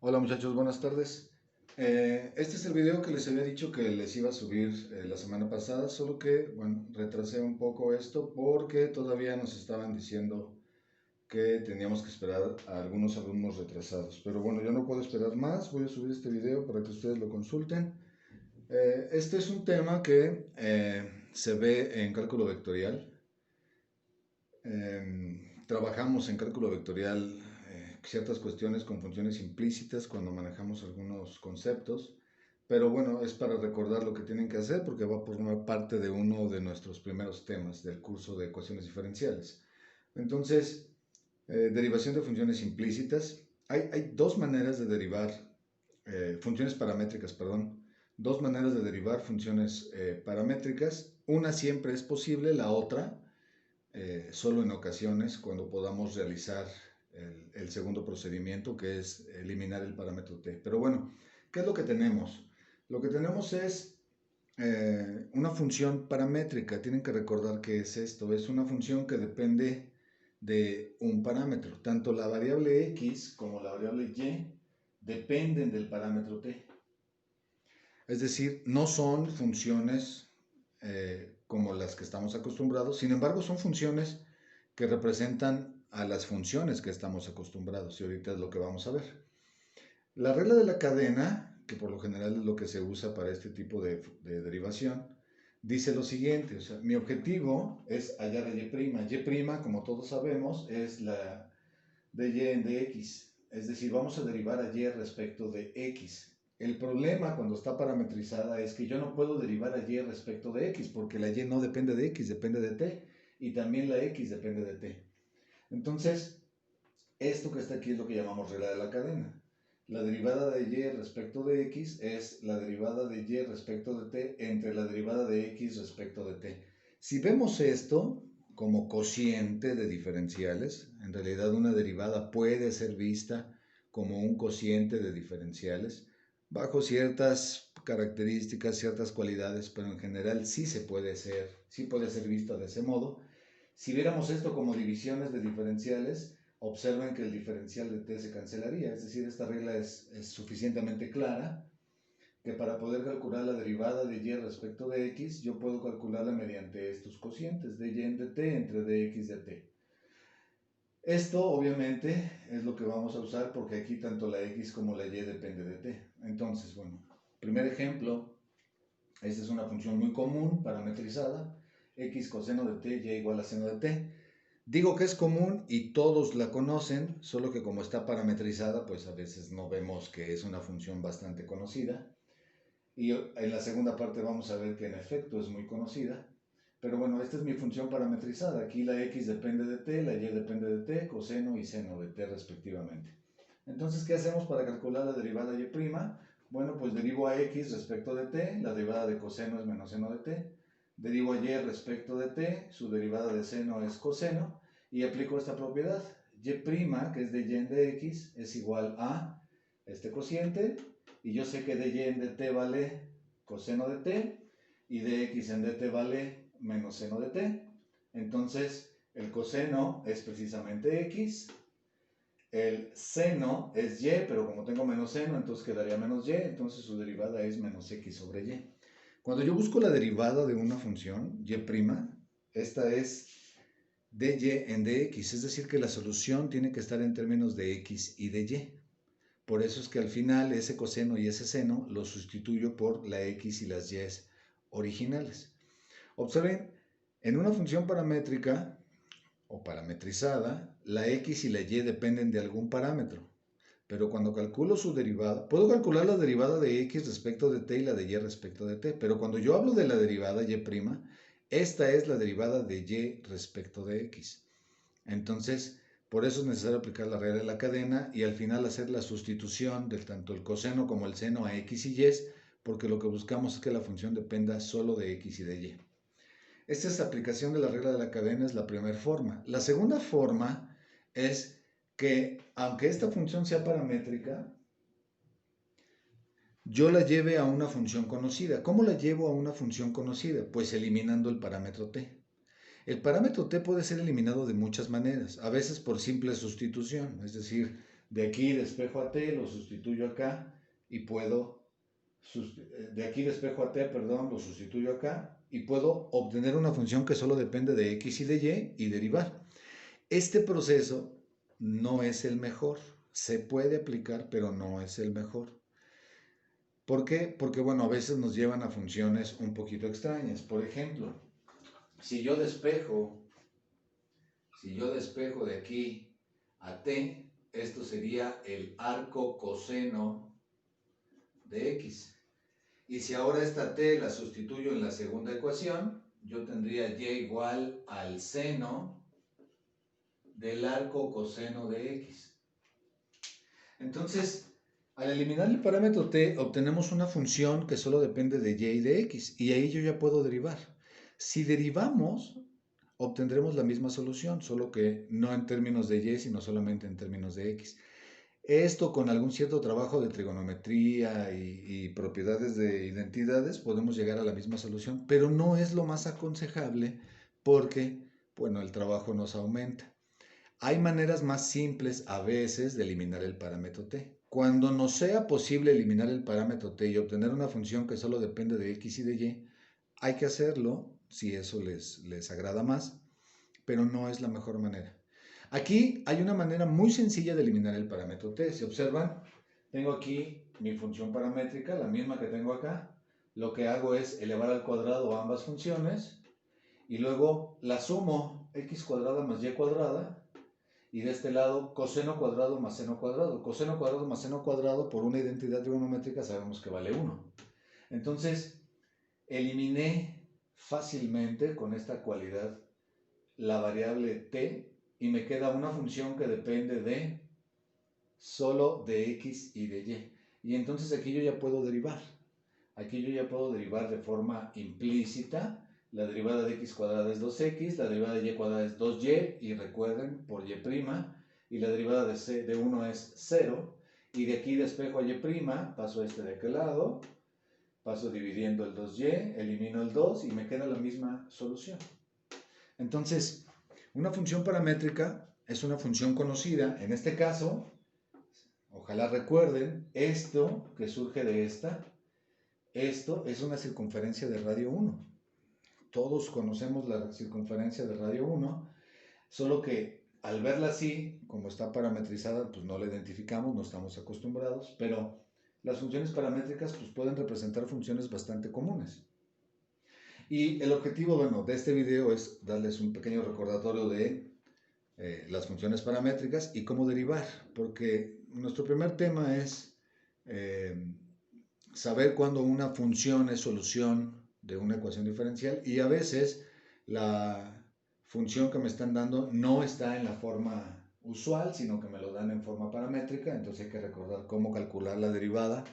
Hola muchachos, buenas tardes. Este es el video que les había dicho que les iba a subir la semana pasada, solo que, bueno, retrasé un poco esto porque todavía nos estaban diciendo que teníamos que esperar a algunos alumnos retrasados. Pero bueno, yo no puedo esperar más, voy a subir este video para que ustedes lo consulten. Este es un tema que se ve en cálculo vectorial. Trabajamos en cálculo vectorial ciertas cuestiones con funciones implícitas cuando manejamos algunos conceptos, pero bueno, es para recordar lo que tienen que hacer porque va a formar parte de uno de nuestros primeros temas del curso de ecuaciones diferenciales. Entonces, derivación de funciones implícitas. Hay dos maneras de derivar funciones paramétricas, perdón. Dos maneras de derivar funciones paramétricas. Una siempre es posible, la otra solo en ocasiones cuando podamos realizar el segundo procedimiento, que es eliminar el parámetro t. Pero bueno, ¿qué es lo que tenemos? Lo que tenemos es una función paramétrica. Tienen que recordar que es esto. Es una función que depende de un parámetro. Tanto la variable x como la variable y dependen del parámetro t. Es decir, no son funciones como las que estamos acostumbrados, sin embargo son funciones que representan a las funciones que estamos acostumbrados y ahorita es lo que vamos a ver. La regla de la cadena, que por lo general es lo que se usa para este tipo de derivación, dice lo siguiente, o sea, mi objetivo es hallar a y'. Y', como todos sabemos, es la de y en dx, es decir, vamos a derivar a y respecto de x. El problema cuando está parametrizada es que yo no puedo derivar a y respecto de x, porque la y no depende de x, depende de t, y también la x depende de t. Entonces, esto que está aquí es lo que llamamos regla de la cadena. La derivada de y respecto de x es la derivada de y respecto de t entre la derivada de x respecto de t. Si vemos esto como cociente de diferenciales, en realidad una derivada puede ser vista como un cociente de diferenciales bajo ciertas características, ciertas cualidades, pero en general sí puede ser vista de ese modo. Si viéramos esto como divisiones de diferenciales, observen que el diferencial de t se cancelaría, es decir, esta regla es suficientemente clara que para poder calcular la derivada de y respecto de x, yo puedo calcularla mediante estos cocientes, de y en dt entre dx de t. Esto obviamente es lo que vamos a usar porque aquí tanto la x como la y depende de t. Entonces, bueno, primer ejemplo, esta es una función muy común, parametrizada, x coseno de t, y igual a seno de t. Digo que es común y todos la conocen, solo que como está parametrizada, pues a veces no vemos que es una función bastante conocida. Y en la segunda parte vamos a ver que en efecto es muy conocida. Pero bueno, esta es mi función parametrizada. Aquí la x depende de t, la y depende de t, coseno y seno de t respectivamente. Entonces, ¿qué hacemos para calcular la derivada y'? Bueno, pues derivo a x respecto de t, la derivada de coseno es menos seno de t. Derivo a y respecto de t, su derivada de seno es coseno, y aplico esta propiedad. Y', que es de y en dx, es igual a este cociente, y yo sé que de y en dt vale coseno de t, y de x en dt vale menos seno de t. Entonces, el coseno es precisamente x, el seno es y, pero como tengo menos seno, entonces quedaría menos y, entonces su derivada es menos x sobre y. Cuando yo busco la derivada de una función, y', esta es dy en dx, es decir, que la solución tiene que estar en términos de x y de y. Por eso es que al final ese coseno y ese seno lo sustituyo por la x y las y originales. Observen, en una función paramétrica o parametrizada, la x y la y dependen de algún parámetro. Pero cuando calculo su derivada, puedo calcular la derivada de x respecto de t y la de y respecto de t. Pero cuando yo hablo de la derivada y', esta es la derivada de y respecto de x. Entonces, por eso es necesario aplicar la regla de la cadena y al final hacer la sustitución de tanto el coseno como el seno a x y y, porque lo que buscamos es que la función dependa solo de x y de y. Esta es la aplicación de la regla de la cadena, es la primera forma. La segunda forma es que, aunque esta función sea paramétrica, yo la lleve a una función conocida. ¿Cómo la llevo a una función conocida? Pues eliminando el parámetro t. El parámetro t puede ser eliminado de muchas maneras, a veces por simple sustitución, es decir, De aquí despejo a t, lo sustituyo acá y puedo, de aquí despejo a t, perdón, lo sustituyo acá y puedo obtener una función que solo depende de x y de y derivar. Este proceso no es el mejor. Se puede aplicar, pero no es el mejor. ¿Por qué? Porque, bueno, a veces nos llevan a funciones un poquito extrañas. Por ejemplo, si yo despejo de aquí a t, esto sería el arco coseno de x. Y si ahora esta t la sustituyo en la segunda ecuación, yo tendría y igual al seno del arco coseno de x. Entonces, al eliminar el parámetro t, obtenemos una función que solo depende de y y de x, y ahí yo ya puedo derivar. Si derivamos, obtendremos la misma solución, solo que no en términos de y, sino solamente en términos de x. Esto con algún cierto trabajo de trigonometría y propiedades de identidades podemos llegar a la misma solución, pero no es lo más aconsejable porque, bueno, el trabajo nos aumenta. Hay maneras más simples a veces de eliminar el parámetro t. Cuando no sea posible eliminar el parámetro t y obtener una función que solo depende de x y de y, hay que hacerlo si eso les agrada más, pero no es la mejor manera. Aquí hay una manera muy sencilla de eliminar el parámetro t. Si observan, tengo aquí mi función paramétrica, la misma que tengo acá. Lo que hago es elevar al cuadrado ambas funciones y luego la sumo x cuadrada más y cuadrada. Y de este lado, coseno cuadrado más seno cuadrado. Coseno cuadrado más seno cuadrado por una identidad trigonométrica sabemos que vale 1. Entonces, eliminé fácilmente con esta cualidad la variable t y me queda una función que depende de solo de x y de y. Y entonces aquí yo ya puedo derivar. Aquí yo ya puedo derivar de forma implícita. La derivada de x cuadrada es 2x, la derivada de y cuadrada es 2y, y recuerden, por y', y la derivada de 1 es 0, y de aquí despejo a y', paso este de aquel lado, paso dividiendo el 2y, elimino el 2 y me queda la misma solución. Entonces, una función paramétrica es una función conocida. En este caso, ojalá recuerden, esto que surge de esto es una circunferencia de radio 1. Todos conocemos la circunferencia de radio 1, solo que al verla así, como está parametrizada, pues no la identificamos, no estamos acostumbrados, pero las funciones paramétricas pues pueden representar funciones bastante comunes. Y el objetivo, bueno, de este video es darles un pequeño recordatorio de las funciones paramétricas y cómo derivar, porque nuestro primer tema es saber cuándo una función es solución de una ecuación diferencial y a veces la función que me están dando no está en la forma usual, sino que me lo dan en forma paramétrica, entonces hay que recordar cómo calcular la derivada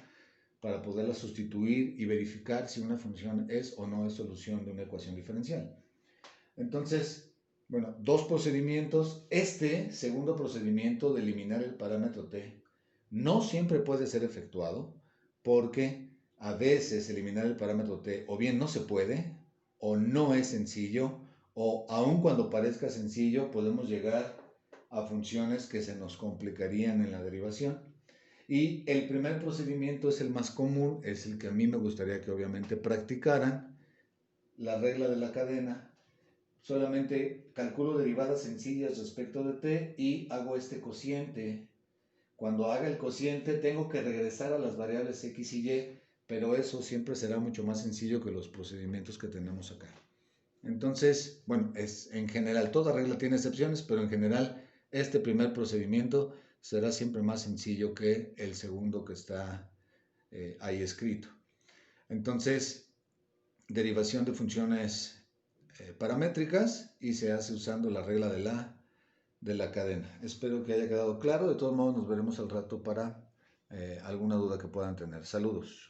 para poderla sustituir y verificar si una función es o no es solución de una ecuación diferencial. Entonces, bueno, dos procedimientos. Este segundo procedimiento de eliminar el parámetro t no siempre puede ser efectuado porque a veces eliminar el parámetro t o bien no se puede o no es sencillo o aun cuando parezca sencillo podemos llegar a funciones que se nos complicarían en la derivación. Y el primer procedimiento es el más común, es el que a mí me gustaría que obviamente practicaran, la regla de la cadena. Solamente calculo derivadas sencillas respecto de t y hago este cociente. Cuando haga el cociente tengo que regresar a las variables x y y, pero eso siempre será mucho más sencillo que los procedimientos que tenemos acá. Entonces, bueno, en general, toda regla tiene excepciones, pero en general este primer procedimiento será siempre más sencillo que el segundo que está ahí escrito. Entonces, derivación de funciones paramétricas y se hace usando la regla de la cadena. Espero que haya quedado claro. De todos modos, nos veremos al rato para alguna duda que puedan tener. Saludos.